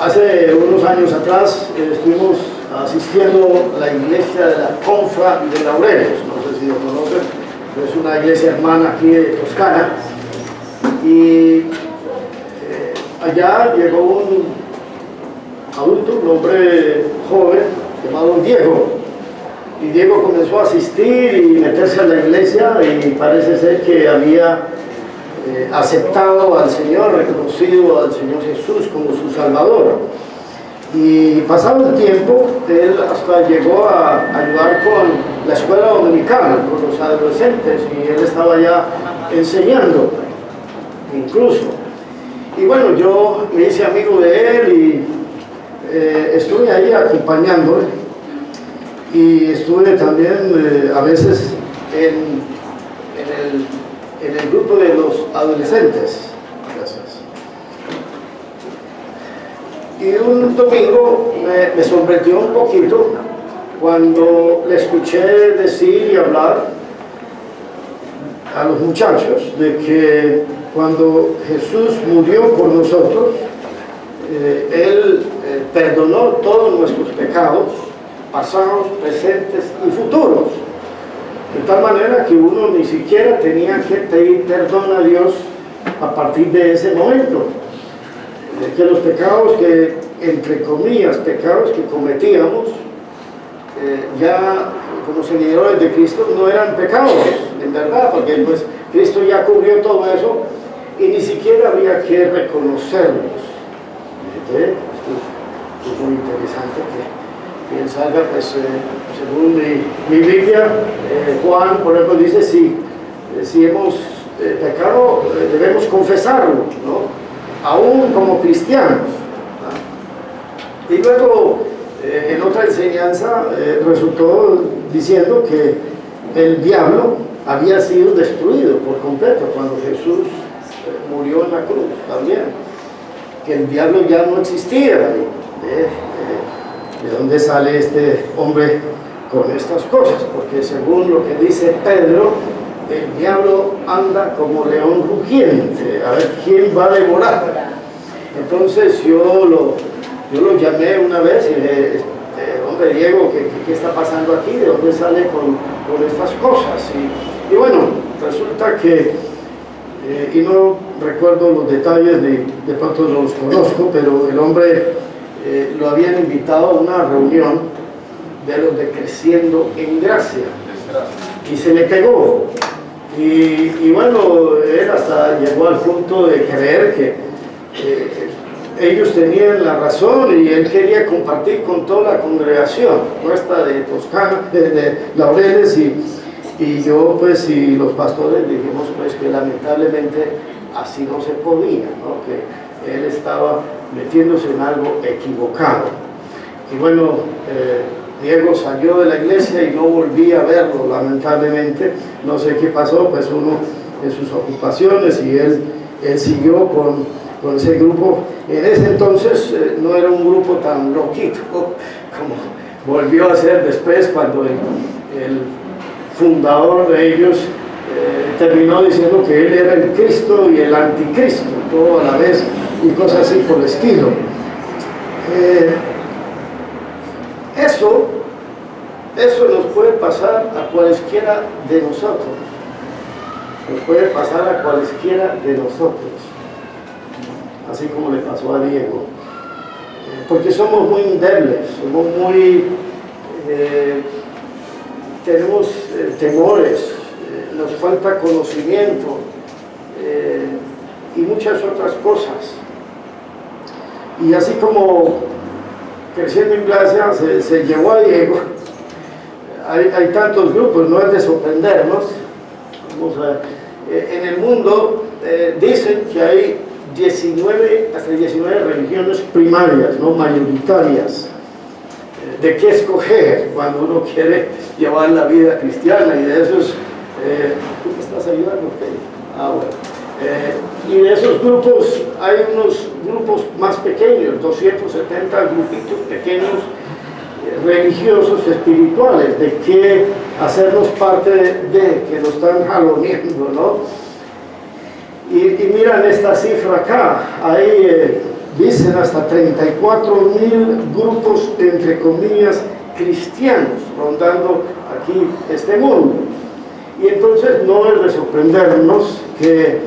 Hace unos años atrás estuvimos asistiendo a la iglesia de la Confra de Laureles, no sé si lo conocen, es una iglesia hermana aquí de Toscana, y allá llegó un adulto, un hombre joven llamado Diego, y Diego comenzó a asistir y meterse a la iglesia y parece ser que había aceptado al Señor, reconocido al Señor Jesús como su Salvador. Y pasado el tiempo, él hasta llegó a ayudar con la escuela dominical, con los adolescentes, y él estaba ya enseñando, incluso. Y bueno, yo me hice amigo de él y estuve ahí acompañándole, y estuve también a veces en el grupo de los adolescentes. Gracias. Y un domingo me sorprendió un poquito cuando le escuché decir y hablar a los muchachos de que cuando Jesús murió por nosotros, Él perdonó todos nuestros pecados, pasados, presentes y futuros. De tal manera que uno ni siquiera tenía que pedir perdón a Dios a partir de ese momento. Que los pecados que, entre comillas, pecados que cometíamos, ya como seguidores de Cristo no eran pecados, en verdad, porque pues Cristo ya cubrió todo eso y ni siquiera había que reconocerlos. Esto es muy interesante que salga, pues, según mi Biblia, Juan, por ejemplo, dice, si hemos pecado, debemos confesarlo, ¿no? Aún como cristianos. ¿No? Y luego, en otra enseñanza, resultó diciendo que el diablo había sido destruido por completo cuando Jesús murió en la cruz también, que el diablo ya no existía. ¿De dónde sale este hombre con estas cosas? Porque según lo que dice Pedro, el diablo anda como león rugiente, a ver quién va a devorar. Entonces yo lo llamé una vez y le dije, hombre Diego, ¿qué está pasando aquí? ¿De dónde sale con estas cosas? Y bueno, resulta que, y no recuerdo los detalles, de pronto los conozco, pero el hombre lo habían invitado a una reunión de los de Creciendo en Gracia y se le pegó y bueno, él hasta llegó al punto de creer que ellos tenían la razón y él quería compartir con toda la congregación nuestra de Toscana, de Laureles, y yo pues y los pastores dijimos pues que lamentablemente así no se podía, ¿no? Que él estaba metiéndose en algo equivocado. Y bueno, Diego salió de la iglesia y no volví a verlo, lamentablemente. No sé qué pasó, pues uno en sus ocupaciones, y él siguió con ese grupo. En ese entonces no era un grupo tan loquito como volvió a ser después, cuando el fundador de ellos terminó diciendo que él era el Cristo y el anticristo, todo a la vez, y cosas así por el estilo. Eso nos puede pasar a cualesquiera de nosotros. Nos puede pasar a cualesquiera de nosotros, así como le pasó a Diego. Porque somos muy débiles, somos muy... tenemos temores, nos falta conocimiento y muchas otras cosas. Y así como Creciendo en Gracia se llevó a Diego, hay tantos grupos, no es de sorprendernos. En el mundo dicen que hay hasta 19 religiones primarias, no mayoritarias, de qué escoger cuando uno quiere llevar la vida cristiana, y de esos ¿tú me estás ayudando? Y de esos grupos hay unos grupos más pequeños, 270 grupitos pequeños religiosos, espirituales, de que hacernos parte de que nos están jaloneando, ¿no? Y miran esta cifra acá, hay dicen hasta 34.000 grupos, entre comillas, cristianos, rondando aquí este mundo. Y entonces no es de sorprendernos que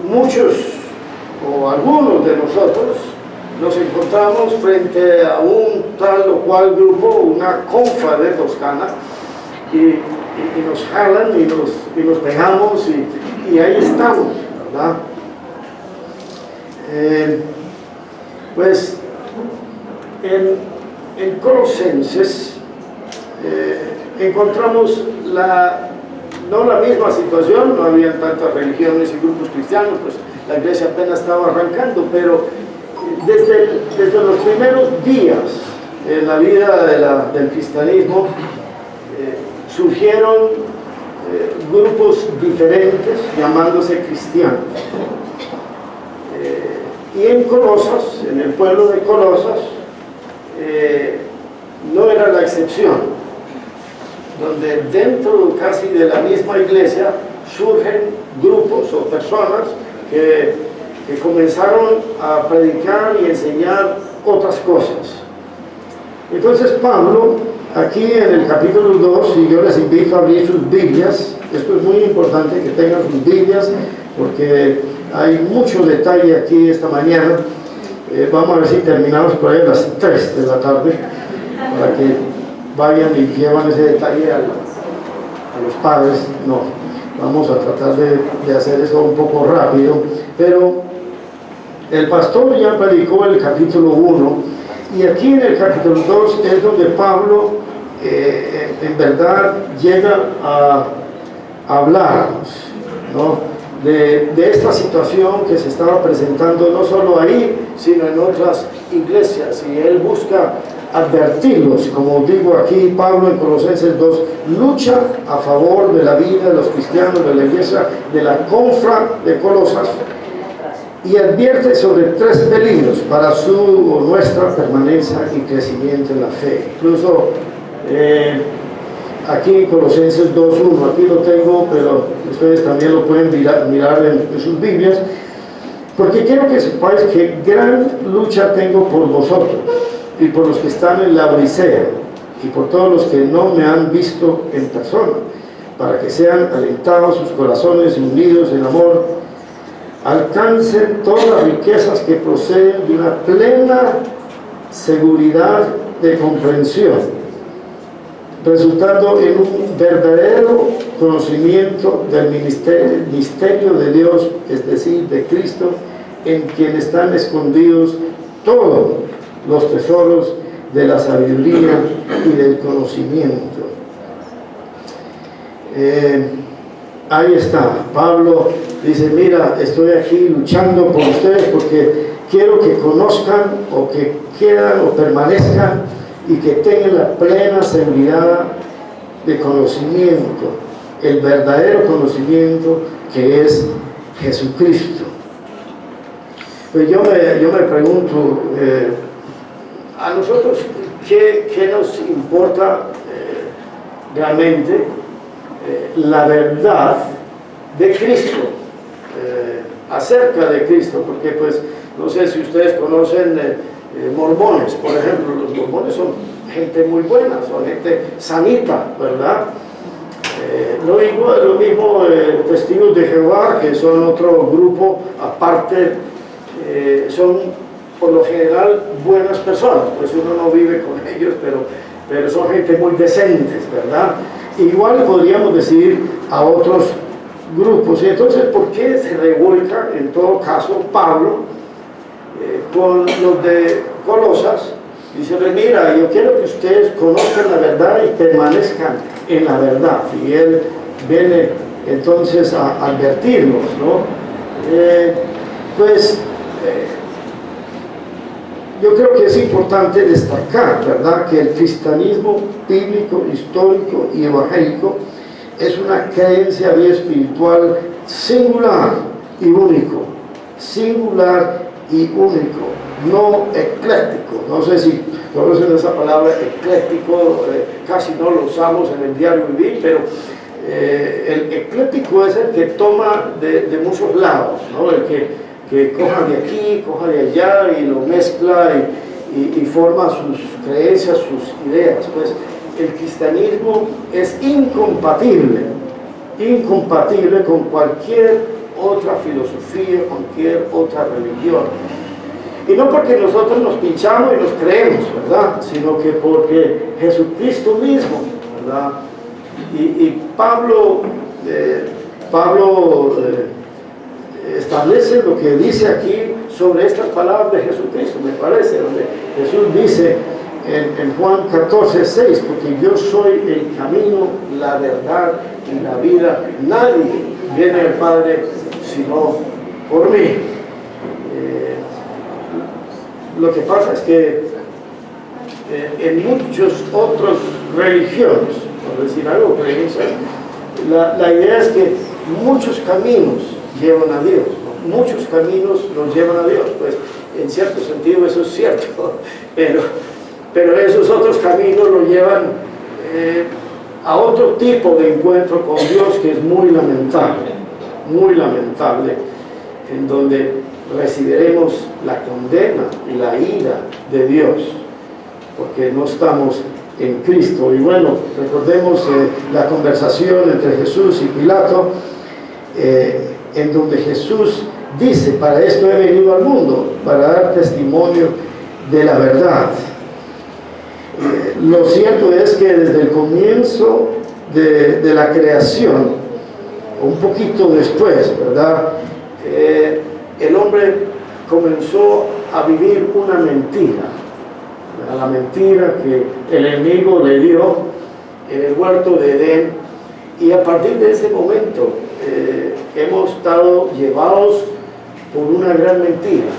muchos o algunos de nosotros nos encontramos frente a un tal o cual grupo, una cofradía toscana, y nos jalan y nos pegamos y ahí estamos, ¿verdad? Pues en Colosenses encontramos no la misma situación, no había tantas religiones y grupos cristianos, pues la iglesia apenas estaba arrancando, pero desde los primeros días en la vida del cristianismo surgieron grupos diferentes llamándose cristianos. Y en Colosas, en el pueblo de Colosas, no era la excepción, donde dentro casi de la misma iglesia surgen grupos o personas que comenzaron a predicar y enseñar otras cosas. Entonces Pablo, aquí en el capítulo 2, y yo les invito a abrir sus Biblias, esto es muy importante que tengan sus Biblias, porque hay mucho detalle aquí esta mañana. Vamos a ver si terminamos por ahí a las 3 de la tarde, para que vayan y llevan ese detalle a los padres. No, vamos a tratar de hacer eso un poco rápido, pero el pastor ya predicó el capítulo 1, y aquí en el capítulo 2 es donde Pablo en verdad llega a hablarnos, ¿no?, de esta situación que se estaba presentando no solo ahí, sino en otras iglesias, y él busca advertirlos. Como digo aquí Pablo en Colosenses 2, lucha a favor de la vida de los cristianos, de la iglesia, de la confra de Colosas, y advierte sobre 3 peligros para su o nuestra permanencia y crecimiento en la fe. Incluso aquí en Colosenses 2.1, aquí lo tengo, pero ustedes también lo pueden mirar en sus Biblias, porque quiero que sepáis que gran lucha tengo por vosotros y por los que están en la Odisea y por todos los que no me han visto en persona, para que sean alentados sus corazones unidos en amor, alcancen todas las riquezas que proceden de una plena seguridad de comprensión, resultando en un verdadero conocimiento del misterio de Dios, es decir, de Cristo, en quien están escondidos todos los tesoros de la sabiduría y del conocimiento. Ahí está, Pablo dice: mira, estoy aquí luchando por ustedes porque quiero que conozcan, o que quieran o permanezcan, y que tengan la plena seguridad de conocimiento, el verdadero conocimiento que es Jesucristo. Pues yo me pregunto, a nosotros, ¿qué nos importa realmente la verdad de Cristo, acerca de Cristo? Porque pues no sé si ustedes conocen mormones, por ejemplo. Los mormones son gente muy buena, son gente sanita, ¿verdad? Lo mismo testigos de Jehová, que son otro grupo aparte, son por lo general buenas personas, pues uno no vive con ellos, pero son gente muy decentes, ¿verdad? Igual podríamos decir a otros grupos. Y entonces, ¿por qué se revuelca en todo caso Pablo con los de Colosas? Dice: mira, yo quiero que ustedes conozcan la verdad y permanezcan en la verdad. Y él viene entonces a advertirnos, ¿no? Yo creo que es importante destacar, ¿verdad?, que el cristianismo bíblico, histórico y evangélico es una creencia de vida espiritual singular y único. Singular y único, no ecléctico. No sé si conocen esa palabra ecléctico, casi no lo usamos en el diario vivir, pero el ecléctico es el que toma de muchos lados, ¿no? El que que coja de aquí, coja de allá y lo mezcla y forma sus creencias, sus ideas. Pues el cristianismo es incompatible con cualquier otra filosofía, cualquier otra religión. Y no porque nosotros nos pinchamos y nos creemos, ¿verdad? Sino que porque Jesucristo mismo, ¿verdad? Y Pablo establece lo que dice aquí sobre estas palabras de Jesucristo, me parece, donde Jesús dice en Juan 14:6, porque yo soy el camino, la verdad y la vida. Nadie viene al Padre sino por mí. Lo que pasa es que en muchas otras religiones, por decir algo, creencias, la idea es que muchos caminos llevan a Dios, ¿no? Muchos caminos nos llevan a Dios. Pues en cierto sentido eso es cierto, pero esos otros caminos lo llevan a otro tipo de encuentro con Dios que es muy lamentable, en donde recibiremos la condena y la ira de Dios, porque no estamos en Cristo. Y bueno, recordemos la conversación entre Jesús y Pilato, en donde Jesús dice: para esto he venido al mundo, para dar testimonio de la verdad. Lo cierto es que desde el comienzo de la creación, un poquito después, ¿verdad? El hombre comenzó a vivir una mentira, la mentira que el enemigo le dio en el huerto de Edén, y a partir de ese momento hemos estado llevados por una gran mentira,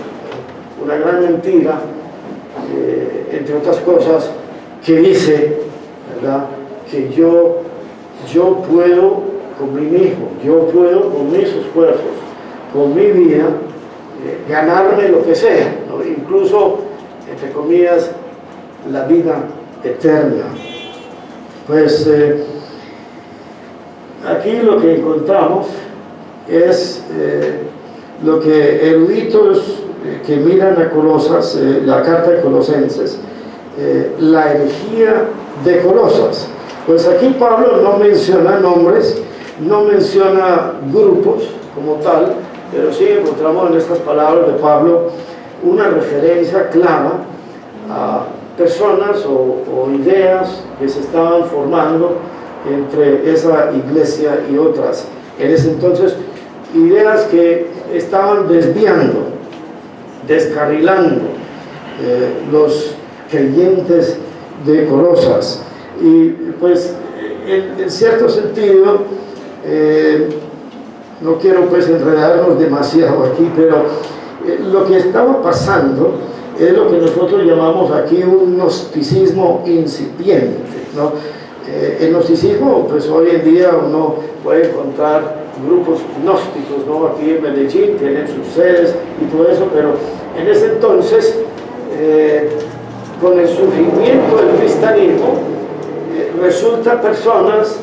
entre otras cosas, que dice, ¿verdad?, que yo puedo con mi hijo, yo puedo con mis esfuerzos, con mi vida, ganarme lo que sea, ¿no? Incluso, entre comillas, la vida eterna. Pues aquí lo que encontramos es lo que eruditos que miran a Colosas, la carta de Colosenses, la herejía de Colosas. Pues aquí Pablo no menciona nombres, no menciona grupos como tal, pero sí encontramos en estas palabras de Pablo una referencia clara a personas o ideas que se estaban formando entre esa iglesia y otras. En ese entonces, ideas que estaban desviando, descarrilando los creyentes de Colosas. Y pues en cierto sentido, no quiero pues enredarnos demasiado aquí, pero lo que estaba pasando es lo que nosotros llamamos aquí un gnosticismo incipiente, ¿no? El gnosticismo, pues hoy en día uno puede encontrar grupos gnósticos, ¿no? Aquí en Medellín tienen sus sedes y todo eso, pero en ese entonces, con el surgimiento del cristianismo, resulta personas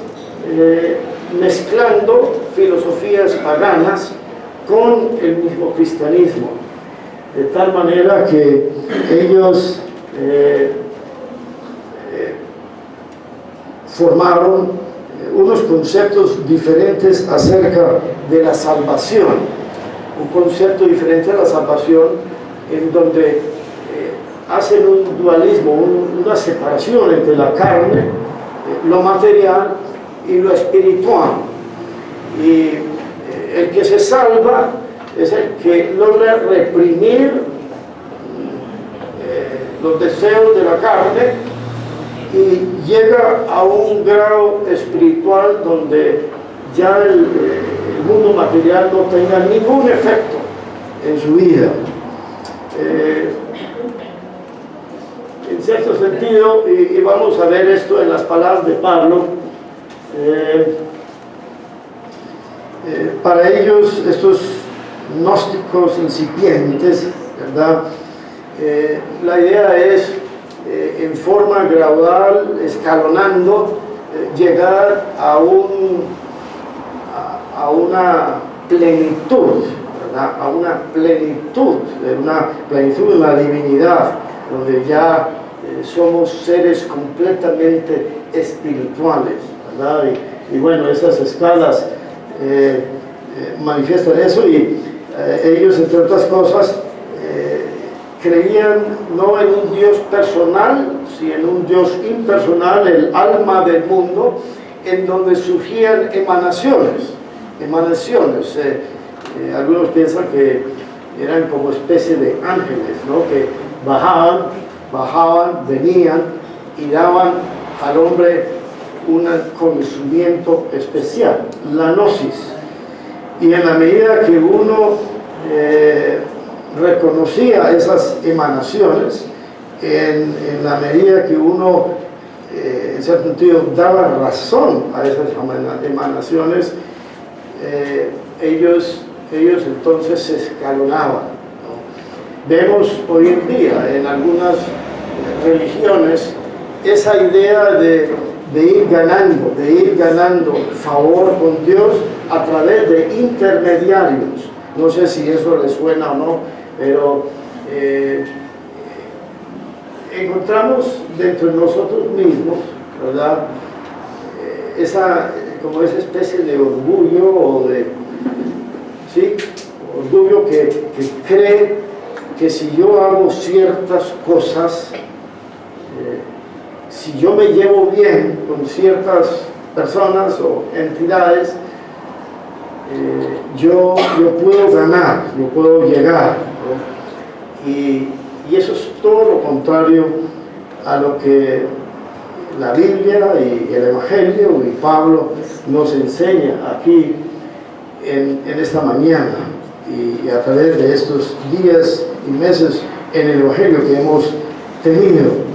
mezclando filosofías paganas con el mismo cristianismo, de tal manera que ellos formaron unos conceptos diferentes acerca de la salvación, un concepto diferente de la salvación en donde hacen un dualismo, una separación entre la carne, lo material y lo espiritual. Y el que se salva es el que logra reprimir los deseos de la carne y llega a un grado espiritual donde ya el mundo material no tenga ningún efecto en su vida. En cierto sentido, y vamos a ver esto en las palabras de Pablo, para ellos, estos gnósticos incipientes, ¿verdad? La idea es, en forma gradual, escalonando, llegar a una plenitud, ¿verdad? A una plenitud en la divinidad, donde ya somos seres completamente espirituales, ¿verdad? Y bueno, esas escalas manifiestan eso, y ellos, entre otras cosas, creían no en un Dios personal, sino en un Dios impersonal, el alma del mundo, en donde surgían emanaciones. Algunos piensan que eran como especie de ángeles, ¿no? Que bajaban, venían y daban al hombre un conocimiento especial, la gnosis. Y en la medida que uno reconocía esas emanaciones, en la medida que uno, en cierto sentido, daba razón a esas emanaciones, ellos entonces se escalonaban, ¿no? Vemos hoy en día en algunas religiones esa idea de ir ganando favor con Dios a través de intermediarios. No sé si eso les suena o no, pero encontramos dentro de nosotros mismos, ¿verdad? Como esa especie de orgullo, orgullo que cree que si yo hago ciertas cosas, si yo me llevo bien con ciertas personas o entidades, yo puedo ganar, yo puedo llegar, ¿no? Y eso es todo lo contrario a lo que la Biblia y el Evangelio y Pablo nos enseña aquí en esta mañana, y a través de estos días y meses en el Evangelio que hemos tenido.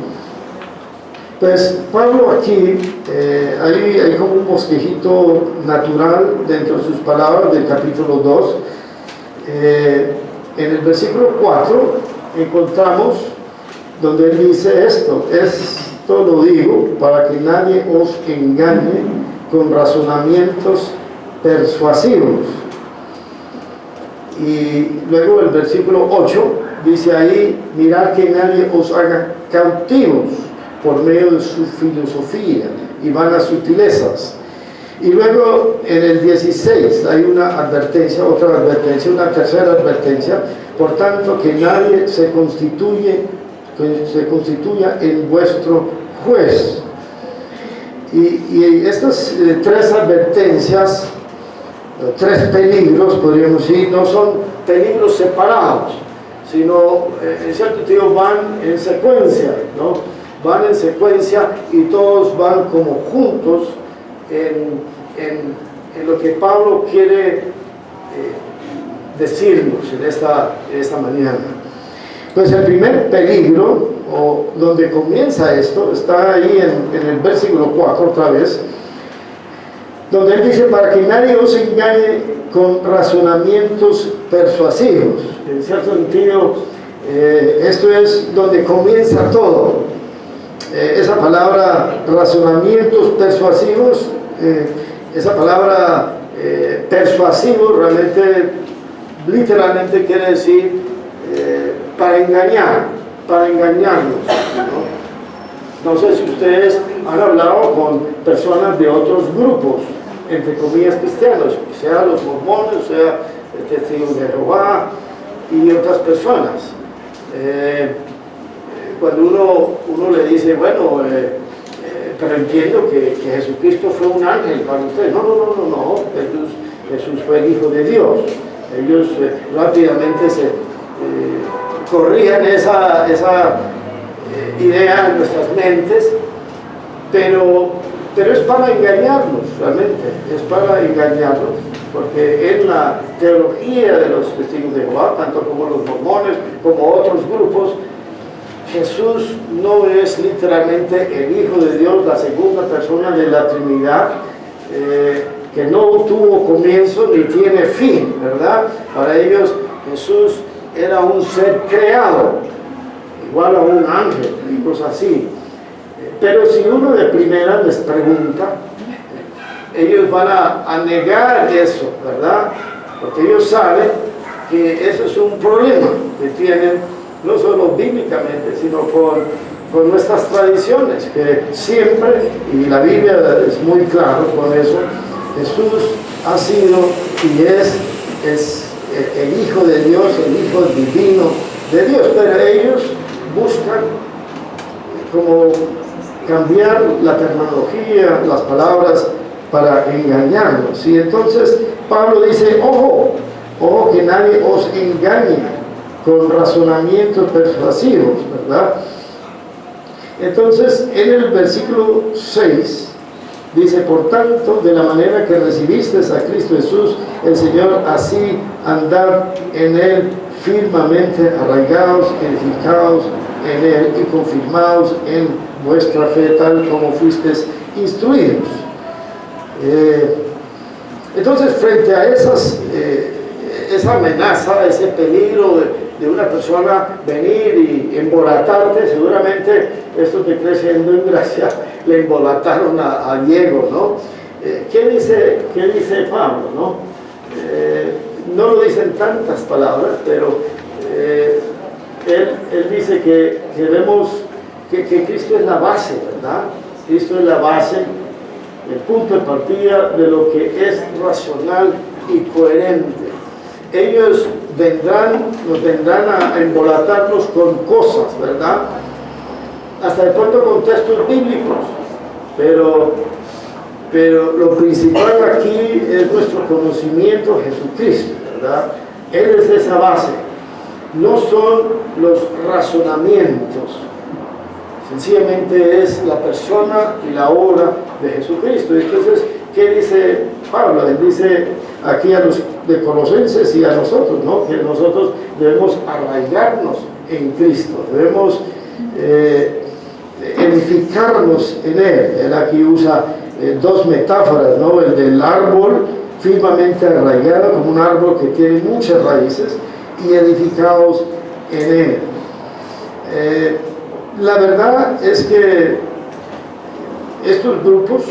Pues Pablo aquí, hay como un bosquejito natural dentro de sus palabras del capítulo 2. En el versículo 4 encontramos donde él dice esto: esto lo digo para que nadie os engañe con razonamientos persuasivos. Y luego el versículo 8 dice ahí: mirad que nadie os haga cautivos por medio de su filosofía y vanas sutilezas. Y luego en el 16 hay una advertencia, otra advertencia, una tercera advertencia: por tanto que nadie se constituya en vuestro juez. Y estas tres advertencias, tres peligros, podríamos decir, no son peligros separados, sino en cierto sentido van en secuencia, ¿no? Van en secuencia y todos van como juntos en lo que Pablo quiere decirnos en esta mañana. Pues el primer peligro, o donde comienza esto, está ahí en el versículo 4 otra vez, donde él dice: para que nadie os engañe con razonamientos persuasivos. En cierto sentido, esto es donde comienza todo. Esa palabra razonamientos persuasivos, esa palabra persuasivo realmente, literalmente quiere decir para engañarnos, ¿no? No sé si ustedes han hablado con personas de otros grupos, entre comillas cristianos, sea los mormones, sea testigos de Jehová y otras personas. Cuando uno le dice: bueno, pero entiendo que Jesucristo fue un ángel para ustedes. No, Jesús fue el Hijo de Dios. Ellos rápidamente se corrían esa idea en nuestras mentes, pero es para engañarnos, realmente, es para engañarnos, porque en la teología de los testigos de Jehová, tanto como los mormones, como otros grupos, Jesús no es literalmente el Hijo de Dios, la segunda persona de la Trinidad, que no tuvo comienzo ni tiene fin, ¿verdad? Para ellos Jesús era un ser creado, igual a un ángel y cosas así. Pero si uno de primera les pregunta, ellos van a negar eso, ¿verdad? Porque ellos saben que eso es un problema que tienen no solo bíblicamente, sino con nuestras tradiciones, que siempre, y la Biblia es muy claro con eso, Jesús ha sido y es el Hijo de Dios, el Hijo divino de Dios, pero ellos buscan como cambiar la terminología, las palabras para engañarnos. Y entonces Pablo dice, ojo que nadie os engañe con razonamientos persuasivos, ¿verdad? Entonces en el versículo 6 dice, por tanto, de la manera que recibiste a Cristo Jesús, el Señor, así andad en Él firmemente arraigados, edificados en Él y confirmados en vuestra fe, tal como fuisteis instruidos. Entonces, frente a esa amenaza, ese peligro de una persona venir y embolatarte, seguramente estos que creciendo en gracia le embolataron a Diego, ¿no? ¿Qué dice Pablo, no? No lo dicen tantas palabras, pero él dice que vemos que Cristo es la base, ¿verdad? Cristo es la base, el punto de partida de lo que es racional y coherente. Ellos nos vendrán a embolatarnos con cosas, ¿verdad? Hasta de pronto con textos bíblicos, pero lo principal aquí es nuestro conocimiento de Jesucristo, ¿verdad? Él es esa base, no son los razonamientos, sencillamente es la persona y la obra de Jesucristo. Entonces, ¿qué dice Pablo? Él dice aquí a los de Colosenses y a nosotros, ¿no? Que nosotros debemos arraigarnos en Cristo, debemos edificarnos en Él. Él aquí usa dos metáforas, ¿no? El del árbol firmemente arraigado, como un árbol que tiene muchas raíces, y edificados en Él. La verdad es que estos grupos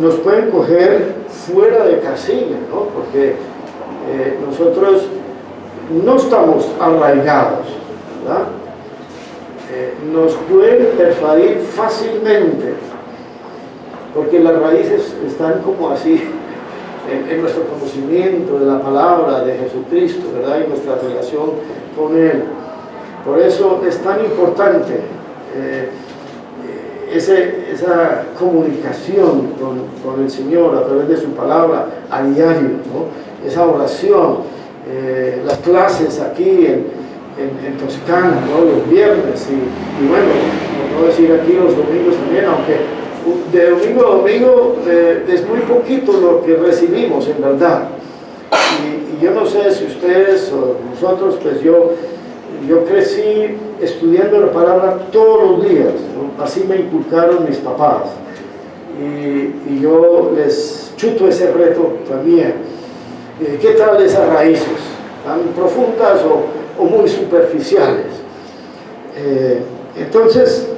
nos pueden coger fuera de casilla, ¿no? Porque nosotros no estamos arraigados, ¿verdad? Nos pueden persuadir fácilmente, porque las raíces están como así en nuestro conocimiento de la palabra de Jesucristo, ¿verdad? Y nuestra relación con Él. Por eso es tan importante esa comunicación con el Señor a través de su palabra a diario, ¿no? Esa oración, las clases aquí en Toscana, ¿no? Los viernes y bueno, no decir aquí los domingos también, aunque de domingo a domingo es muy poquito lo que recibimos en verdad. Y yo no sé si ustedes o nosotros, pues yo crecí estudiando la palabra todos los días, ¿no? Así me inculcaron mis papás y yo les chuto ese reto también. ¿Qué tal esas raíces? ¿Tan profundas o muy superficiales? Entonces,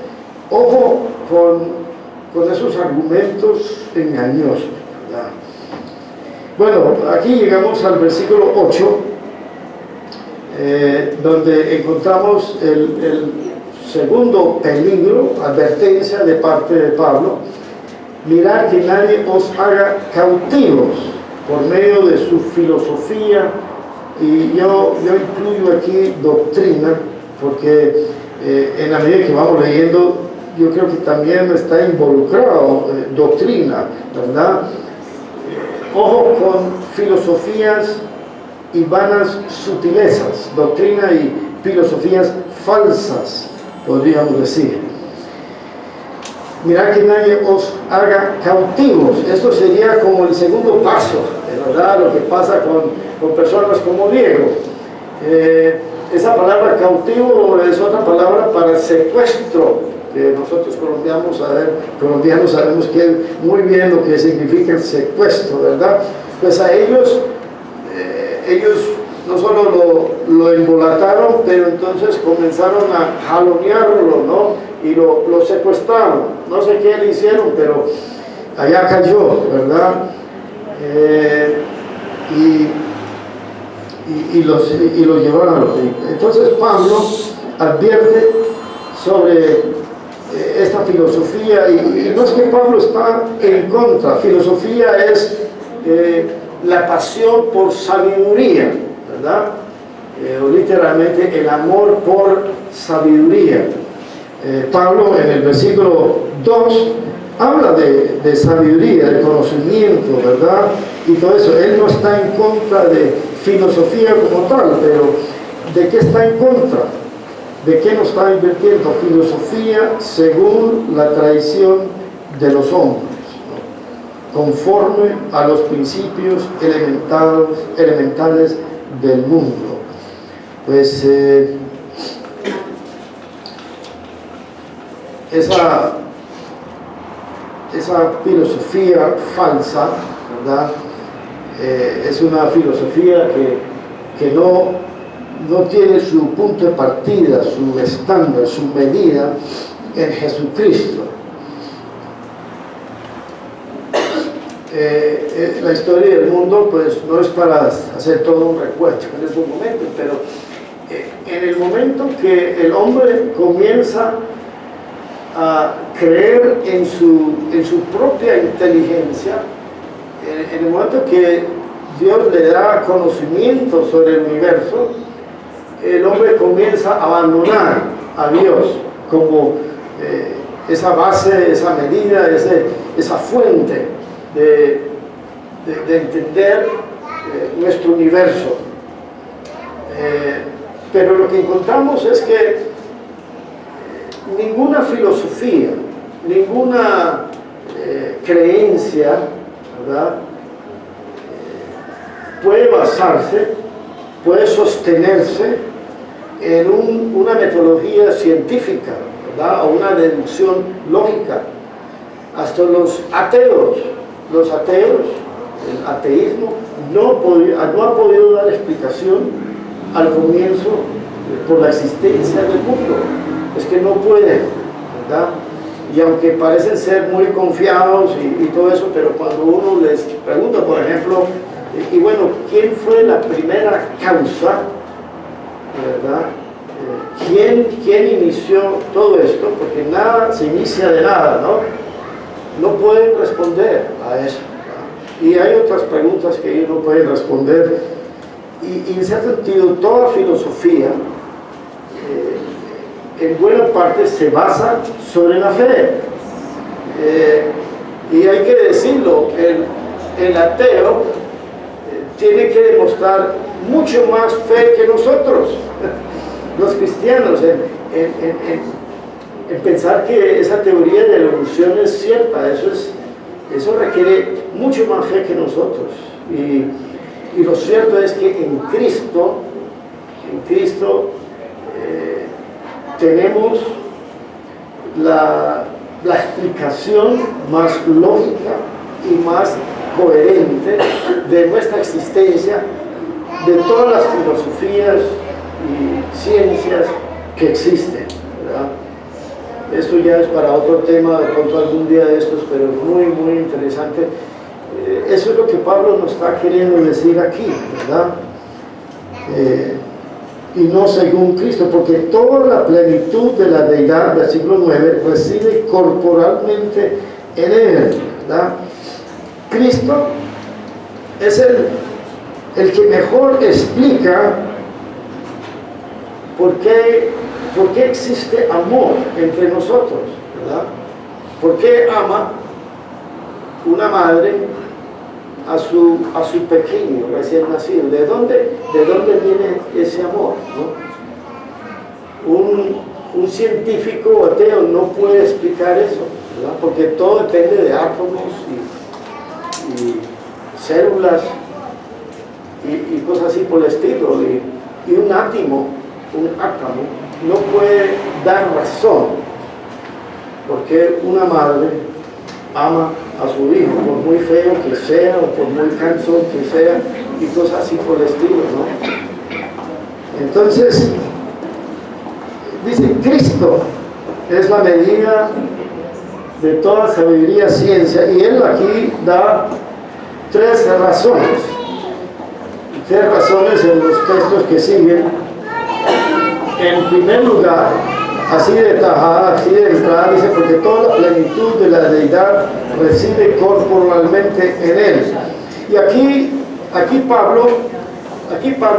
ojo con esos argumentos engañosos, ¿verdad? Bueno, aquí llegamos al versículo 8, donde encontramos el segundo peligro, advertencia de parte de Pablo. Mirad que nadie os haga cautivos por medio de su filosofía, y yo incluyo aquí doctrina, porque en la medida que vamos leyendo, yo creo que también está involucrado doctrina, ¿verdad? Ojo con filosofías y vanas sutilezas, doctrina y filosofías falsas, podríamos decir. Mirad que nadie os haga cautivos. Esto sería como el segundo paso, ¿verdad? Lo que pasa con personas como Diego. Esa palabra cautivo es otra palabra para secuestro, que nosotros colombianos sabemos que muy bien lo que significa el secuestro, ¿verdad? Pues a ellos no solo lo embolataron, pero entonces comenzaron a jalonearlo, ¿no? Y lo secuestraron. No sé qué le hicieron, pero allá cayó, ¿verdad? y lo llevaron. Entonces Pablo advierte sobre esta filosofía, y no es que Pablo está en contra. Filosofía es la pasión por sabiduría, ¿verdad? O literalmente el amor por sabiduría. Pablo en el versículo 2 habla de sabiduría, de conocimiento, ¿verdad? Y todo eso. Él no está en contra de filosofía como tal, pero ¿de qué está en contra? ¿De qué nos está invirtiendo? Filosofía según la tradición de los hombres, ¿no? Conforme a los principios elementales del mundo. Pues esa filosofía falsa, ¿verdad? Es una filosofía que no tiene su punto de partida, su estándar, su medida en Jesucristo. La historia del mundo, pues no es para hacer todo un recuento en estos momentos, pero en el momento que el hombre comienza a creer en su propia inteligencia, en el momento que Dios le da conocimiento sobre el universo, el hombre comienza a abandonar a Dios como esa base, esa medida, esa fuente de entender nuestro universo. Pero lo que encontramos es que ninguna filosofía, ninguna creencia, ¿verdad? Puede basarse, puede sostenerse en una metodología científica, ¿verdad? O una deducción lógica. Hasta los ateos, el ateísmo no ha podido dar explicación al comienzo por la existencia del mundo. Es que no pueden, ¿verdad? Y aunque parecen ser muy confiados y todo eso, pero cuando uno les pregunta, por ejemplo, y bueno, ¿quién fue la primera causa, verdad? ¿Quién inició todo esto? Porque nada se inicia de nada, ¿no? No pueden responder a eso, ¿verdad? Y hay otras preguntas que ellos no pueden responder. Y en cierto sentido, toda filosofía, en buena parte, se basa sobre la fe. Y hay que decirlo, el ateo tiene que demostrar mucho más fe que nosotros, los cristianos, en pensar que esa teoría de la evolución es cierta. Eso requiere mucho más fe que nosotros. Y lo cierto es que en Cristo tenemos la explicación más lógica y más coherente de nuestra existencia, de todas las filosofías y ciencias que existen, ¿verdad? Esto ya es para otro tema, de pronto algún día de estos, pero es muy, muy interesante. Eso es lo que Pablo nos está queriendo decir aquí, ¿verdad? Y no según Cristo, porque toda la plenitud de la deidad, versículo 9, reside corporalmente en él, ¿verdad? Cristo es el que mejor explica por qué existe amor entre nosotros, ¿verdad? ¿Por qué ama una madre a su pequeño recién nacido? ¿De dónde viene ese amor, ¿no? Un científico ateo no puede explicar eso, ¿verdad? Porque todo depende de átomos y células y cosas así por el estilo, y un átomo no puede dar razón porque una madre ama a su hijo, por muy feo que sea o por muy cansón que sea, y cosas así por el estilo, ¿no? Entonces dice, Cristo es la medida de toda sabiduría, ciencia, y él aquí da tres razones tres razones en los textos que siguen. En primer lugar, así de tajada, así de entrada, dice, porque toda la plenitud de la deidad reside corporalmente en él. Y aquí Pablo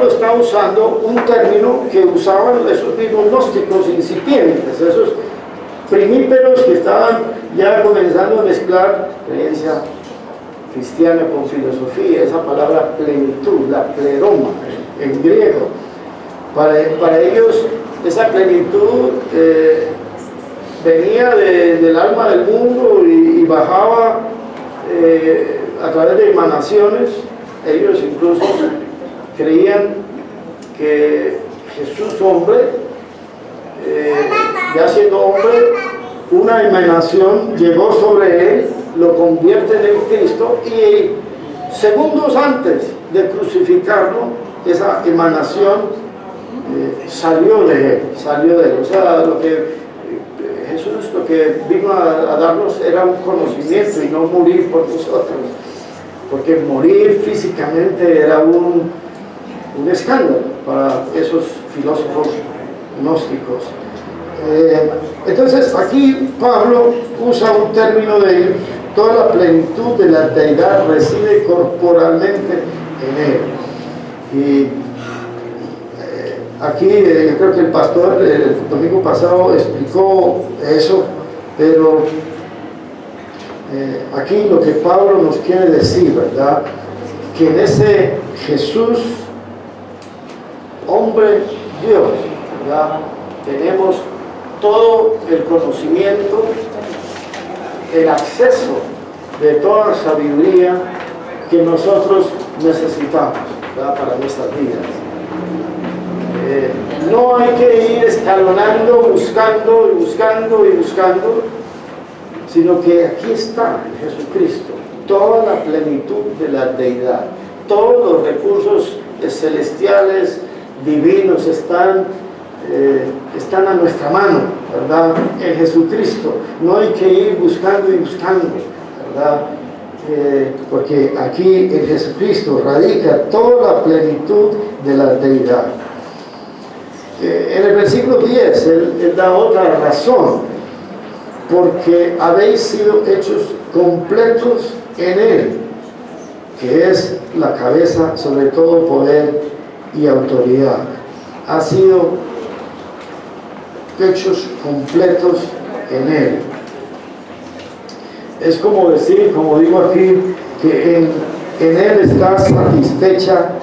está usando un término que usaban esos mismos gnósticos incipientes, esos primíperos que estaban ya comenzando a mezclar creencia cristiana con filosofía, esa palabra plenitud, la pleroma en griego. Para ellos esa plenitud venía del alma del mundo y bajaba a través de emanaciones. Ellos incluso creían que Jesús hombre, ya siendo hombre, una emanación llegó sobre él, lo convierte en el Cristo, y segundos antes de crucificarlo, esa emanación salió de él. O sea, Jesús lo que vino a darnos era un conocimiento y no morir por nosotros, porque morir físicamente era un escándalo para esos filósofos gnósticos. Entonces aquí Pablo usa un término de toda la plenitud de la deidad reside corporalmente en él. Y aquí yo creo que el pastor el domingo pasado explicó eso, pero aquí lo que Pablo nos quiere decir, ¿verdad? Que en ese Jesús, hombre Dios, ¿verdad? Tenemos todo el conocimiento, el acceso de toda sabiduría que nosotros necesitamos, ¿verdad? Para nuestras vidas. No hay que ir escalonando, buscando, sino que aquí está en Jesucristo toda la plenitud de la deidad. Todos los recursos celestiales, divinos, están a nuestra mano, ¿verdad? En Jesucristo. No hay que ir buscando, ¿verdad? Porque aquí en Jesucristo radica toda la plenitud de la deidad. En el versículo 10, él da otra razón, porque habéis sido hechos completos en Él, que es la cabeza sobre todo poder y autoridad. Ha sido hechos completos en Él. Es como decir, como digo aquí, que en Él está satisfecha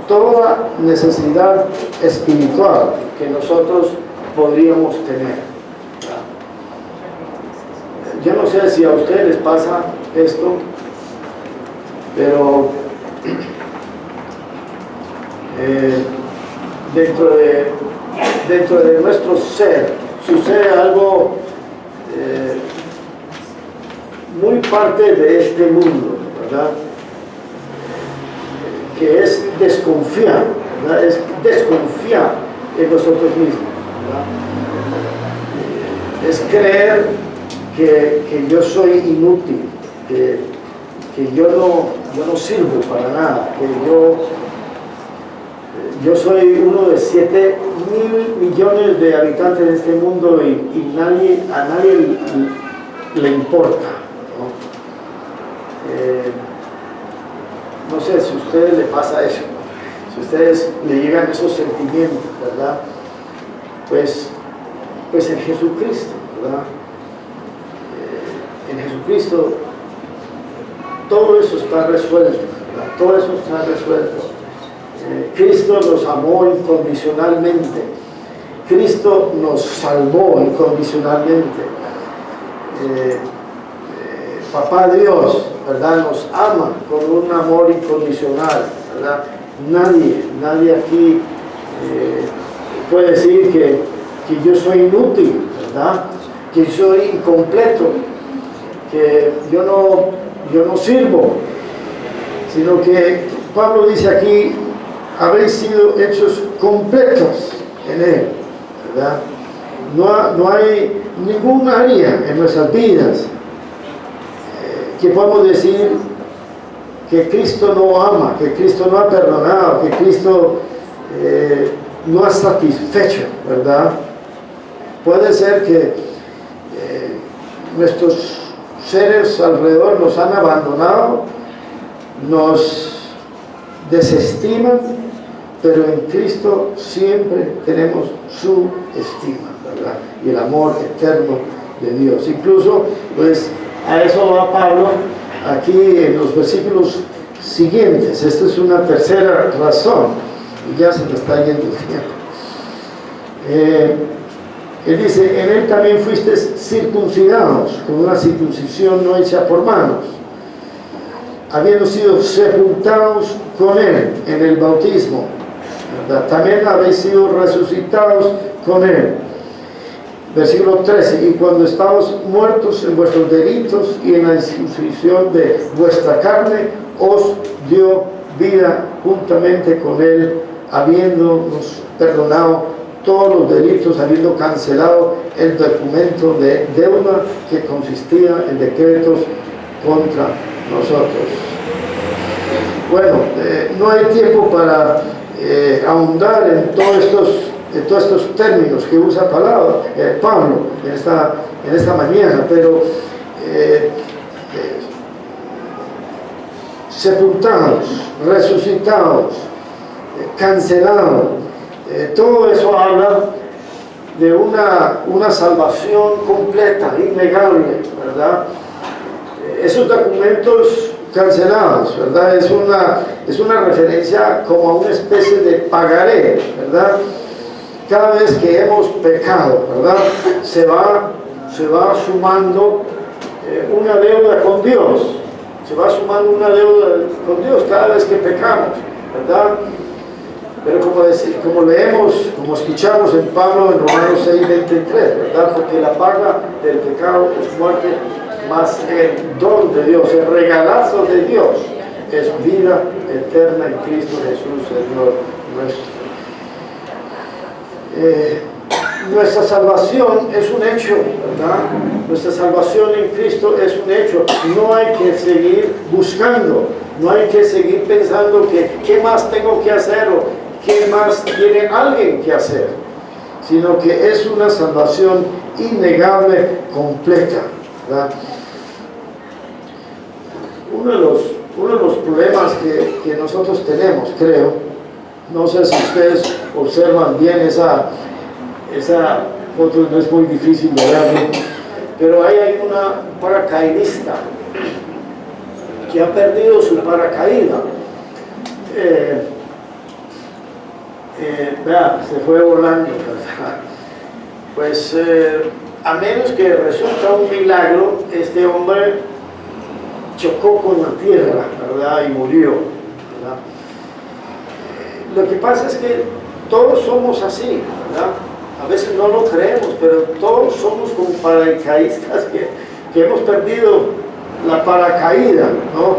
toda necesidad espiritual que nosotros podríamos tener. Yo no sé si a ustedes les pasa esto, pero dentro de nuestro ser sucede algo muy parte de este mundo, ¿verdad? Que es desconfiar, ¿verdad? Es desconfiar en nosotros mismos, ¿verdad? Es creer que yo soy inútil, que yo no sirvo para nada, que yo soy uno de 7.000 millones de habitantes de este mundo y a nadie le importa, ¿no? No sé si a ustedes les pasa eso, si a ustedes le llegan esos sentimientos, ¿verdad? Pues en Jesucristo, ¿verdad? En Jesucristo todo eso está resuelto, ¿verdad? Todo eso está resuelto. Cristo nos amó incondicionalmente, Cristo nos salvó incondicionalmente. Papá Dios, ¿verdad? Nos ama con un amor incondicional, ¿verdad? Nadie aquí puede decir que yo soy inútil, ¿verdad? Que soy incompleto, que yo no sirvo, sino que Pablo dice aquí, habéis sido hechos completos en Él, ¿verdad? No hay ningún área en nuestras vidas que podamos decir que Cristo no ama, que Cristo no ha perdonado, que Cristo no ha satisfecho, ¿verdad? Puede ser que nuestros seres alrededor nos han abandonado, nos desestiman, pero en Cristo siempre tenemos su estima, ¿verdad? Y el amor eterno de Dios. Incluso, pues, a eso va Pablo aquí en los versículos siguientes. Esta es una tercera razón, y ya se me está yendo el tiempo. Él dice, en él también fuiste circuncidados, con una circuncisión no hecha por manos, habiendo sido sepultados con él en el bautismo, ¿verdad? También habéis sido resucitados con él. Versículo 13, y cuando estábamos muertos en vuestros delitos y en la circuncisión de vuestra carne, os dio vida juntamente con él, habiéndonos perdonado todos los delitos, habiendo cancelado el documento de deuda que consistía en decretos contra nosotros. Bueno, no hay tiempo para ahondar en todos estos términos que usa Pablo en esta mañana, pero sepultados, resucitados, cancelados, todo eso habla de una salvación completa, innegable, ¿verdad? Esos documentos cancelados, ¿verdad? Es una referencia como a una especie de pagaré, ¿verdad? Cada vez que hemos pecado, ¿verdad? Se va sumando una deuda con Dios, se va sumando una deuda con Dios cada vez que pecamos, ¿verdad? Pero como leemos, como escuchamos en Pablo en Romanos 6:23, ¿verdad? Porque la paga del pecado es muerte, mas el don de Dios, el regalazo de Dios, es vida eterna en Cristo Jesús, Señor nuestro. Nuestra salvación es un hecho, ¿verdad? Nuestra salvación en Cristo es un hecho. No hay que seguir buscando, no hay que seguir pensando que qué más tengo que hacer o qué más tiene alguien que hacer, sino que es una salvación innegable, completa, ¿verdad? Uno de los problemas que nosotros tenemos, creo, no sé si ustedes observan bien esa foto, no es muy difícil de verlo, pero ahí hay una paracaidista que ha perdido su paracaídas. Vea, se fue volando, ¿verdad? Pues a menos que resulta un milagro, este hombre chocó con la tierra, ¿verdad? Y murió, ¿verdad? Lo que pasa es que todos somos así, ¿verdad? A veces no lo creemos, pero todos somos como paracaidistas que hemos perdido la paracaída, ¿no?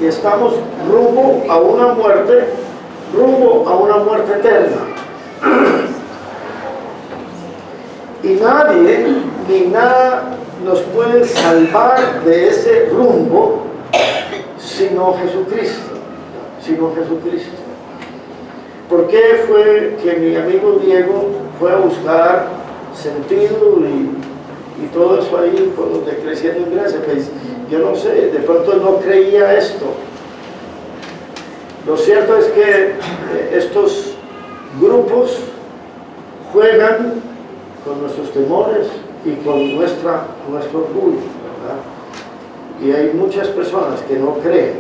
Y estamos rumbo a una muerte eterna. Y nadie ni nada nos puede salvar de ese rumbo sino Jesucristo. ¿Por qué fue que mi amigo Diego fue a buscar sentido y todo eso ahí de creciendo en gracia? Pues yo no sé, de pronto no creía esto. Lo cierto es que estos grupos juegan con nuestros temores y con nuestro orgullo, ¿verdad? Y hay muchas personas que no creen,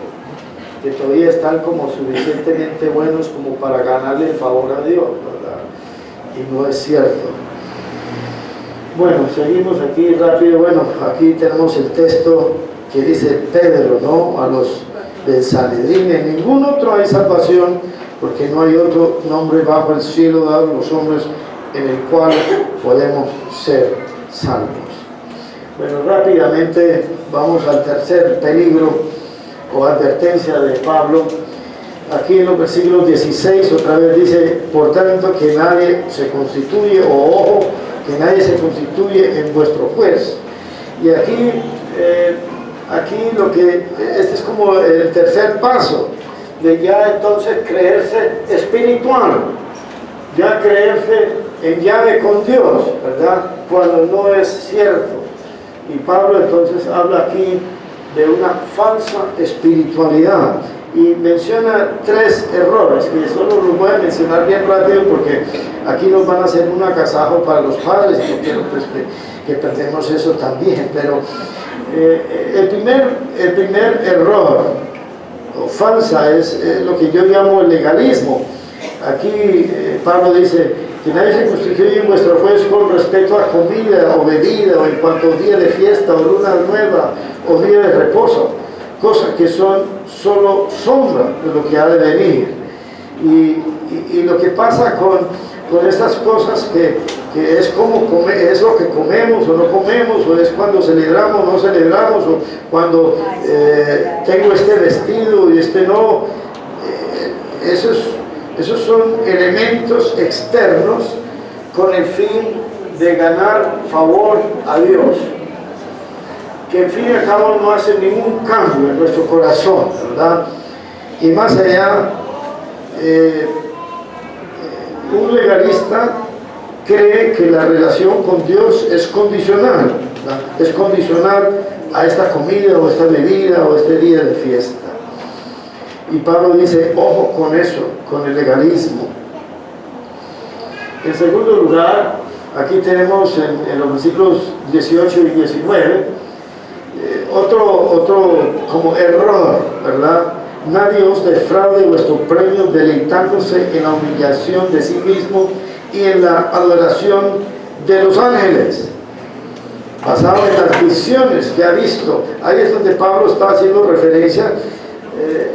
que todavía están como suficientemente buenos como para ganarle el favor a Dios, ¿verdad? Y no es cierto. Bueno, seguimos aquí rápido. Bueno, aquí tenemos el texto que dice Pedro, ¿no? A los del Sanedrín: en ningún otro hay salvación, porque no hay otro nombre bajo el cielo dado a los hombres en el cual podemos ser salvos. Bueno, rápidamente vamos al tercer peligro o advertencia de Pablo. Aquí en los versículos 16 otra vez dice: por tanto, que nadie se constituye, o ojo, que nadie se constituye en vuestro juez. Y aquí aquí este es como el tercer paso, de ya entonces creerse espiritual, ya creerse en llave con Dios, ¿verdad? Cuando no es cierto. Y Pablo entonces habla aquí de una falsa espiritualidad y menciona 3 errores, que solo los voy a mencionar bien rápido porque aquí nos van a hacer un agasajo para los padres y no quiero pues, que perdemos eso también, pero el primer error o falsa es lo que yo llamo el legalismo. Aquí Pablo dice que nadie se constituye en vuestro juez con respecto a comida o bebida o en cuanto a día de fiesta o luna nueva o día de reposo, cosas que son solo sombra de lo que ha de venir. Y lo que pasa con estas cosas que es como es lo que comemos o no comemos, o es cuando celebramos o no celebramos, o cuando tengo este vestido y este no, esos son elementos externos con el fin de ganar favor a Dios, que en fin y al cabo no hacen ningún cambio en nuestro corazón, ¿verdad? Y más allá, un legalista cree que la relación con Dios es condicional, ¿verdad? Es condicional a esta comida o esta bebida o este día de fiesta. Y Pablo dice, ojo con eso, con el legalismo. En segundo lugar, aquí tenemos en los versículos 18 y 19, otro como error, ¿verdad? Nadie os defraude vuestro premio deleitándose en la humillación de sí mismo y en la adoración de los ángeles, basado en las visiones que ha visto. Ahí es donde Pablo está haciendo referencia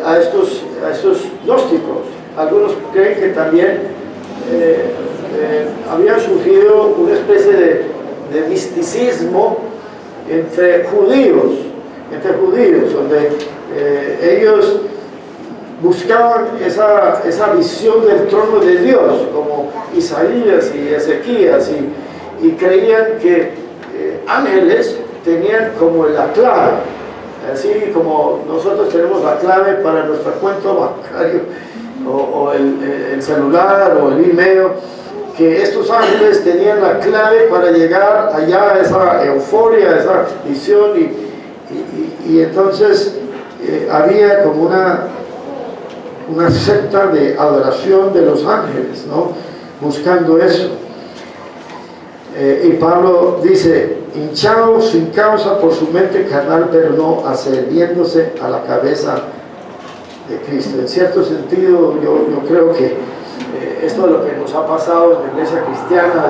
a estos gnósticos. Algunos creen que también había surgido una especie de misticismo entre judíos, donde ellos buscaban esa visión del trono de Dios, como Isaías y Ezequías, y creían que ángeles tenían como la clave, así como nosotros tenemos la clave para nuestro cuenta bancario, o el celular, o el email, que estos ángeles tenían la clave para llegar allá a esa euforia, a esa visión, y entonces había como una secta de adoración de los ángeles, ¿no? Buscando eso. Y Pablo dice, hinchado sin causa por su mente carnal, pero no ascendiéndose a la cabeza de Cristo. En cierto sentido, yo creo que esto es lo que nos ha pasado en la iglesia cristiana,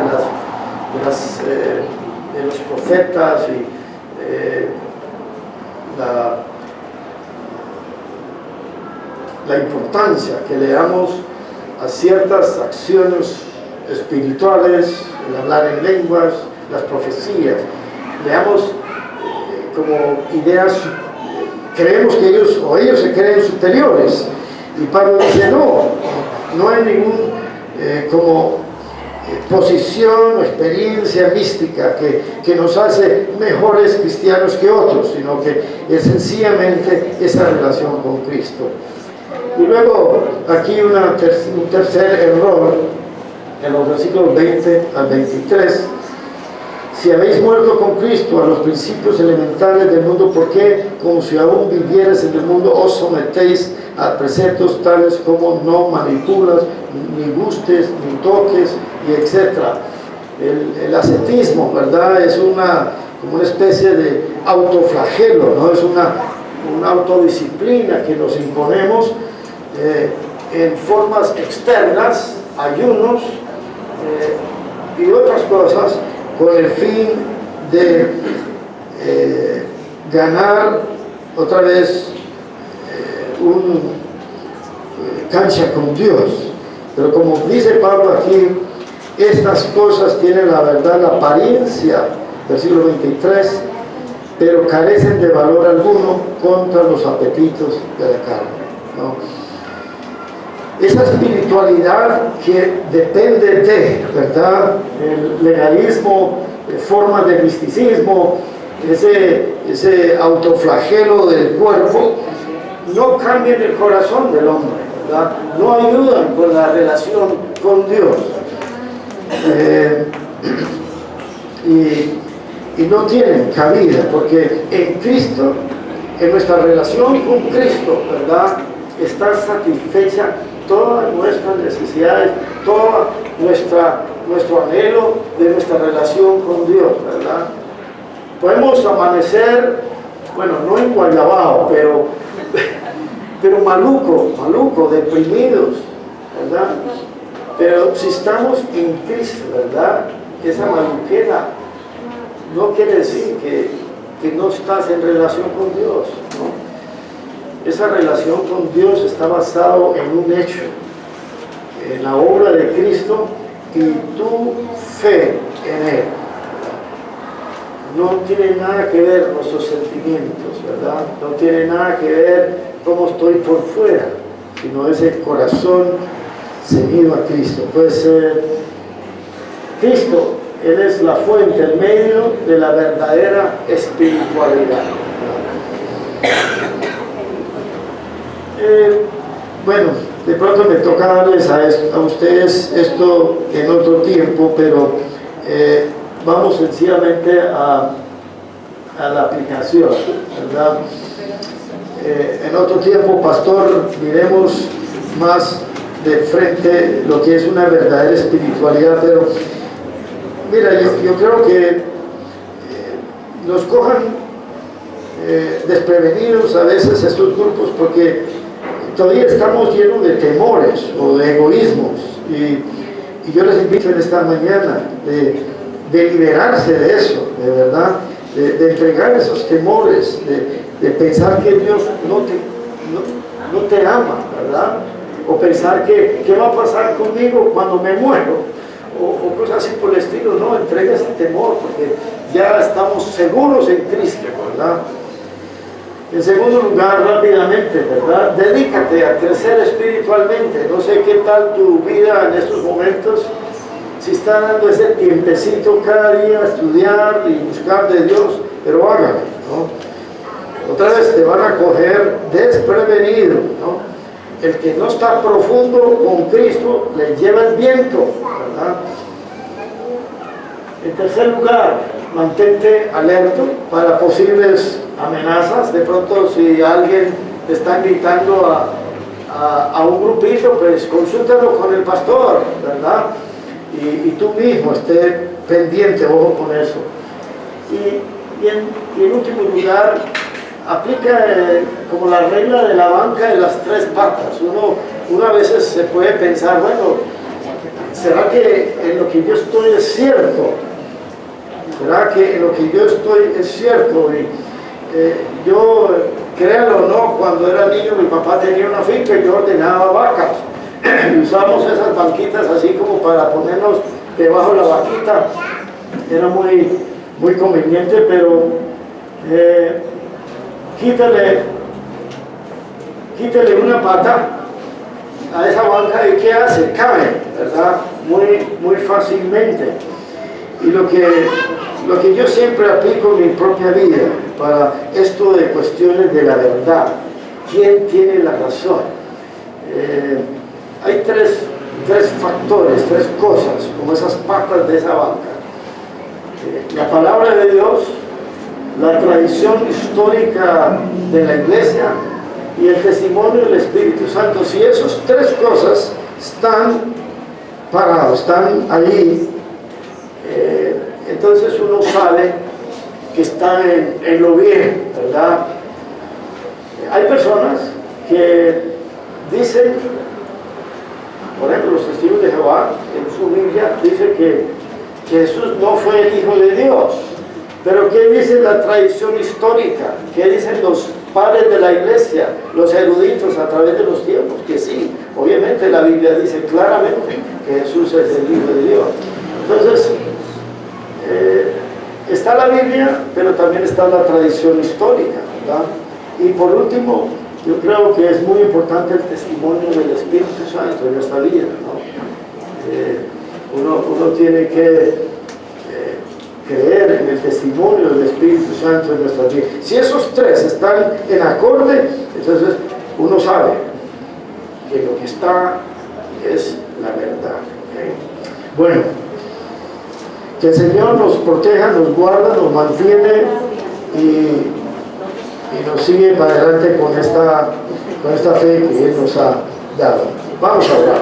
de los profetas y la importancia que le damos a ciertas acciones espirituales, el hablar en lenguas, las profecías. Le damos como ideas, creemos que ellos se creen superiores, y Pablo dice no hay ningún posición o experiencia mística que nos hace mejores cristianos que otros, sino que es sencillamente esa relación con Cristo. Y luego aquí un tercer error en los versículos 20 al 23. Si habéis muerto con Cristo a los principios elementales del mundo, ¿por qué, como si aún vivierais en el mundo, os sometéis a preceptos tales como no manipulas, ni gustes, ni toques, y etcétera? El ascetismo, ¿verdad? Es como una especie de autoflagelo, ¿no? Es una autodisciplina que nos imponemos en formas externas, ayunos y otras cosas, con el fin de ganar otra vez cancha con Dios. Pero como dice Pablo aquí, estas cosas tienen la verdad, la apariencia, versículo 23, pero carecen de valor alguno contra los apetitos de la carne, ¿no? Esa espiritualidad que depende de, ¿verdad?, el legalismo, formas de misticismo, ese autoflagelo del cuerpo, no cambian el corazón del hombre, ¿verdad? No ayudan con la relación con Dios. Y no tienen cabida, porque en Cristo, en nuestra relación con Cristo, ¿verdad?, está satisfecha todas nuestras necesidades, todo nuestro anhelo de nuestra relación con Dios, ¿verdad? Podemos amanecer, bueno, no en Guayabao, pero maluco, deprimidos, ¿verdad? Pero si estamos en Cristo, ¿verdad?, esa maluquera no quiere decir que no estás en relación con Dios, ¿no? Esa relación con Dios está basado en un hecho, en la obra de Cristo y tu fe en Él. No tiene nada que ver nuestros sentimientos, ¿verdad? No tiene nada que ver cómo estoy por fuera, sino ese corazón ceñido a Cristo. Pues Cristo, Él es la fuente, el medio de la verdadera espiritualidad. Bueno, de pronto me toca darles a ustedes esto en otro tiempo, pero vamos sencillamente a la aplicación, ¿verdad? En otro tiempo, pastor, miremos más de frente lo que es una verdadera espiritualidad, pero mira, yo creo que nos cojan desprevenidos a veces estos grupos, porque todavía estamos llenos de temores o de egoísmos, y yo les invito en esta mañana de liberarse de eso, de verdad, de entregar esos temores, de pensar que Dios no te ama, ¿verdad? O pensar que ¿qué va a pasar conmigo cuando me muero? O cosas así por el estilo. No, entrega ese temor, porque ya estamos seguros en Cristo, ¿verdad? En segundo lugar, rápidamente, ¿verdad?, dedícate a crecer espiritualmente. No sé qué tal tu vida en estos momentos, si está dando ese tiempecito cada día a estudiar y buscar de Dios, pero hágalo, ¿no? Otra vez te van a coger desprevenido, ¿no? El que no está profundo con Cristo le lleva el viento, ¿verdad? En tercer lugar, mantente alerta para posibles amenazas. De pronto, si alguien te está invitando a un grupito, pues consúltalo con el pastor, ¿verdad? Y tú mismo esté pendiente, ojo con eso. Y en último lugar, aplica como la regla de la banca de las tres patas. Uno a veces se puede pensar, bueno, ¿será que en lo que yo estoy es cierto? ¿Será que en lo que yo estoy es cierto? Y yo, créanlo o no, cuando era niño mi papá tenía una finca y yo ordenaba vacas. Y usamos esas banquitas así como para ponernos debajo de la vaquita. Era muy conveniente, pero quítale una pata a esa banca y ¿qué hace? Cae, ¿verdad? Muy fácilmente. Y lo que yo siempre aplico en mi propia vida para esto de cuestiones de la verdad, ¿quién tiene la razón? Hay tres factores, tres cosas, como esas patas de esa banca. La palabra de Dios, la tradición histórica de la iglesia y el testimonio del Espíritu Santo. Si esas tres cosas están parados, están allí, entonces uno sabe que está en lo bien, ¿verdad? Hay personas que dicen, por ejemplo, los testigos de Jehová, en su Biblia, dice que Jesús no fue el Hijo de Dios. Pero ¿qué dice la tradición histórica? ¿Qué dicen los padres de la iglesia, los eruditos a través de los tiempos? Que sí, obviamente la Biblia dice claramente que Jesús es el Hijo de Dios. Entonces, está la Biblia, pero también está la tradición histórica, ¿verdad? Y por último, yo creo que es muy importante el testimonio del Espíritu Santo en nuestra vida, ¿no? Uno tiene que creer en el testimonio del Espíritu Santo en nuestra vida. Si esos tres están en acorde, entonces uno sabe que lo que está es la verdad. ¿Okay? Bueno, que el Señor nos proteja, nos guarda, nos mantiene y nos sigue para adelante con esta fe que Él nos ha dado. Vamos a orar.